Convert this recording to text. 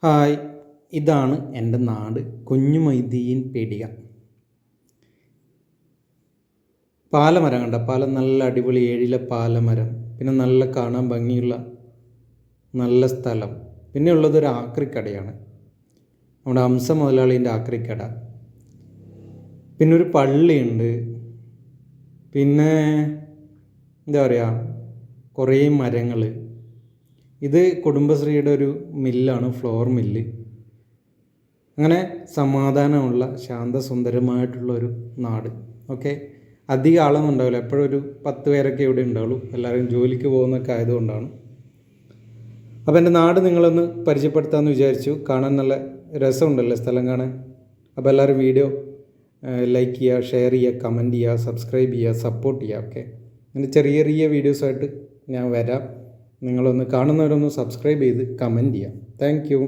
Hi, ഇതാണ് എൻ്റെ നാട്. കുഞ്ഞു മൊയ്തീൻ പീടിക. പാലമരം കണ്ട, പാലം നല്ല അടിപൊളി ഏഴില പാലമരം. പിന്നെ നല്ല കാണാൻ ഭംഗിയുള്ള നല്ല സ്ഥലം. പിന്നെ ഉള്ളതൊരു ആക്രിക്കടയാണ്, നമ്മുടെ ഹംസ മുതലാളീൻ്റെ ആക്രിക്കട. പിന്നെ ഒരു പള്ളിയുണ്ട്. പിന്നെ എന്താ പറയുക, കുറേ മരങ്ങൾ. ഇത് കുടുംബശ്രീയുടെ ഒരു മില്ലാണ്, ഫ്ലോർ മില്ല്. അങ്ങനെ സമാധാനമുള്ള ശാന്തസുന്ദരമായിട്ടുള്ളൊരു നാട്. ഓക്കെ, അധികം ആളൊന്നും ഉണ്ടാവില്ല, എപ്പോഴും ഒരു 10 പേരൊക്കെ ഇവിടെ ഉണ്ടാവുള്ളൂ. എല്ലാവരും ജോലിക്ക് പോകുന്നൊക്കെ ആയതുകൊണ്ടാണ്. അപ്പോൾ എൻ്റെ നാട് നിങ്ങളൊന്ന് പരിചയപ്പെടുത്താമെന്ന് വിചാരിച്ചു. കാണാൻ നല്ല രസമുണ്ടല്ലോ സ്ഥലം കാണാൻ. അപ്പോൾ എല്ലാവരും വീഡിയോ ലൈക്ക് ചെയ്യുക, ഷെയർ ചെയ്യുക, കമൻറ്റ് ചെയ്യുക, സബ്സ്ക്രൈബ് ചെയ്യുക, സപ്പോർട്ട് ചെയ്യുക. ഓക്കെ, അങ്ങനെ ചെറിയ ചെറിയ വീഡിയോസായിട്ട് ഞാൻ വരാം. നിങ്ങളൊന്ന് കാണുന്നവരൊന്ന് സബ്സ്ക്രൈബ് ചെയ്ത് കമൻറ്റ് ചെയ്യാം. Thank you.